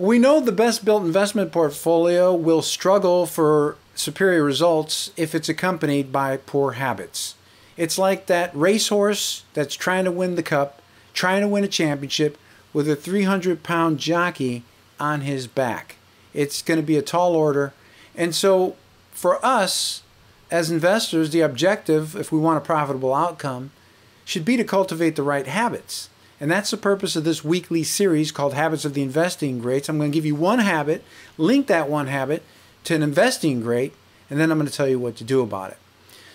We know the best built investment portfolio will struggle for superior results if it's accompanied by poor habits. It's like that racehorse that's trying to win the cup, trying to win a championship with a 300-pound jockey on his back. It's going to be a tall order. And so for us as investors, the objective, if we want a profitable outcome, should be to cultivate the right habits. And that's the purpose of this weekly series called Habits of the Investing Greats. I'm going to give you one habit, link that one habit to an investing great, and then I'm going to tell you what to do about it.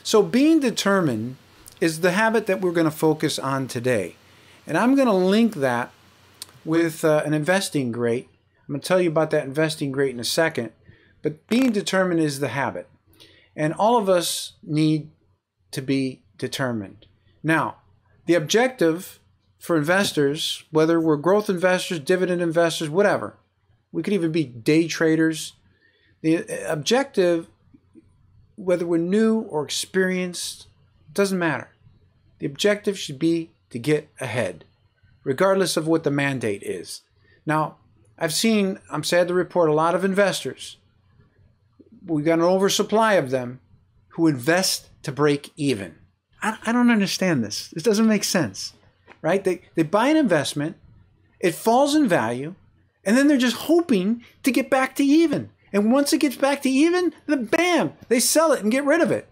So being determined is the habit that we're going to focus on today. And I'm going to link that with an investing great. I'm going to tell you about that investing great in a second. But being determined is the habit. And all of us need to be determined. Now, the objective for investors, whether we're growth investors, dividend investors, whatever, we could even be day traders. The objective, whether we're new or experienced, doesn't matter. The objective should be to get ahead, regardless of what the mandate is. Now, I'm sad to report, a lot of investors, we've got an oversupply of them who invest to break even. I don't understand this. This doesn't make sense, right? They buy an investment, it falls in value, and then they're just hoping to get back to even. And once it gets back to even, then bam, they sell it and get rid of it.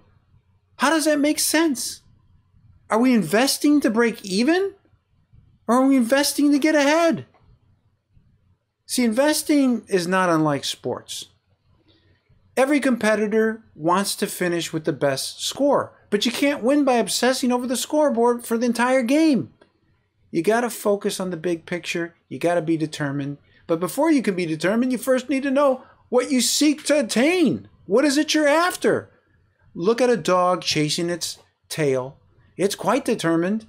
How does that make sense? Are we investing to break even? Or are we investing to get ahead? See, investing is not unlike sports. Every competitor wants to finish with the best score, but you can't win by obsessing over the scoreboard for the entire game. You got to focus on the big picture. You got to be determined. But before you can be determined, you first need to know what you seek to attain. What is it you're after? Look at a dog chasing its tail. It's quite determined,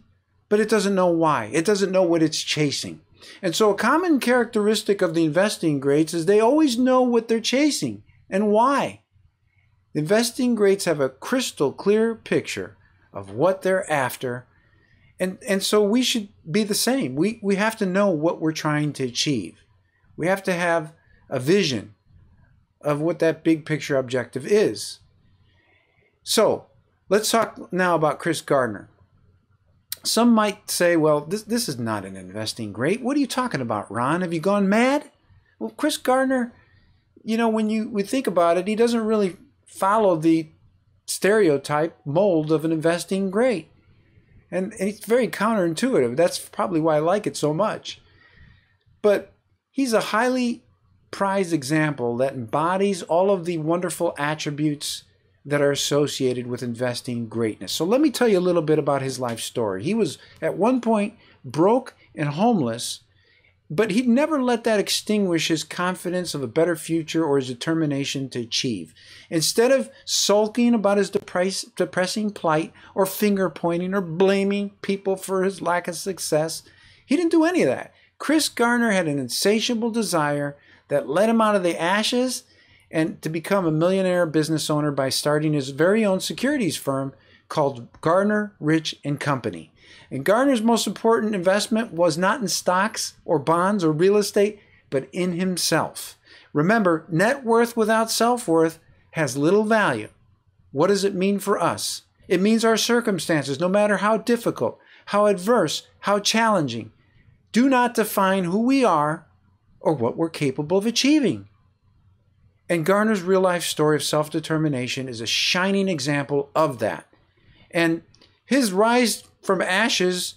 but it doesn't know why. It doesn't know what it's chasing. And so a common characteristic of the investing greats is they always know what they're chasing and why. The investing greats have a crystal clear picture of what they're after. And so we should be the same. We have to know what we're trying to achieve. We have to have a vision of what that big picture objective is. So let's talk now about Chris Gardner. Some might say, well, this is not an investing great. What are you talking about, Ron? Have you gone mad? Well, Chris Gardner, when we think about it, he doesn't really follow the stereotype mold of an investing great. And it's very counterintuitive. That's probably why I like it so much. But he's a highly prized example that embodies all of the wonderful attributes that are associated with investing greatness. So let me tell you a little bit about his life story. He was at one point broke and homeless, but he'd never let that extinguish his confidence of a better future or his determination to achieve. Instead of sulking about his depressing plight or finger pointing or blaming people for his lack of success, he didn't do any of that. Chris Gardner had an insatiable desire that led him out of the ashes and to become a millionaire business owner by starting his very own securities firm called Gardner, Rich & Company. And Gardner's most important investment was not in stocks or bonds or real estate, but in himself. Remember, net worth without self-worth has little value. What does it mean for us? It means our circumstances, no matter how difficult, how adverse, how challenging, do not define who we are or what we're capable of achieving. And Gardner's real-life story of self-determination is a shining example of that. And his rise from ashes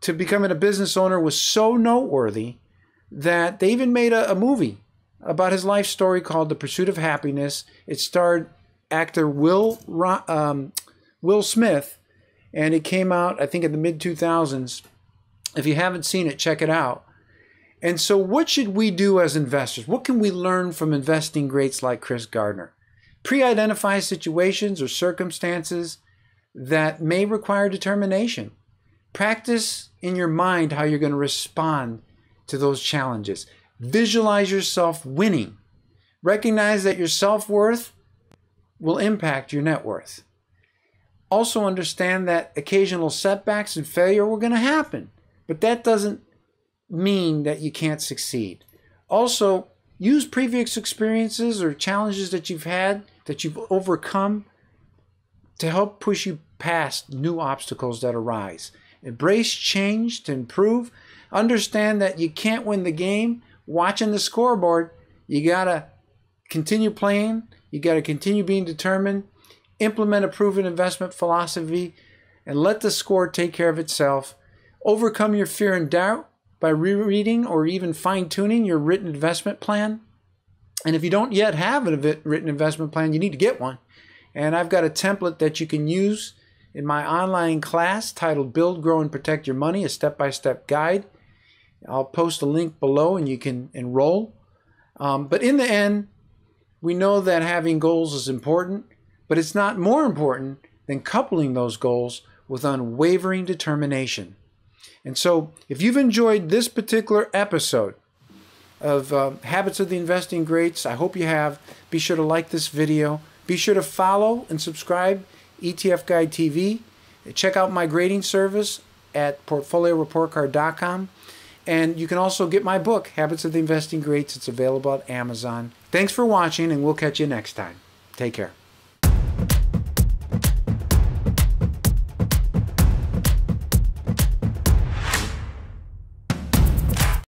to becoming a business owner was so noteworthy that they even made a movie about his life story called The Pursuit of Happiness. It starred actor Will Smith, and it came out, I think, in the mid-2000s. If you haven't seen it, check it out. And so what should we do as investors? What can we learn from investing greats like Chris Gardner? Pre-identify situations or circumstances that may require determination. Practice in your mind how you're going to respond to those challenges. Visualize yourself winning. Recognize that your self-worth will impact your net worth. Also understand that occasional setbacks and failure were going to happen, but that doesn't mean that you can't succeed. Also, use previous experiences or challenges that you've had, that you've overcome, to help push you past new obstacles that arise. Embrace change to improve. Understand that you can't win the game watching the scoreboard. You got to continue playing. You got to continue being determined. Implement a proven investment philosophy and let the score take care of itself. Overcome your fear and doubt by rereading or even fine-tuning your written investment plan. And if you don't yet have a written investment plan, you need to get one. And I've got a template that you can use in my online class titled Build, Grow, and Protect Your Money, a step-by-step guide. I'll post a link below and you can enroll. But in the end, we know that having goals is important, but it's not more important than coupling those goals with unwavering determination. And so if you've enjoyed this particular episode of Habits of the Investing Greats, I hope you have. Be sure to like this video. Be sure to follow and subscribe ETFguide TV. Check out my grading service at portfolioreportcard.com. And you can also get my book, Habits of the Investing Greats. It's available at Amazon. Thanks for watching, and we'll catch you next time. Take care.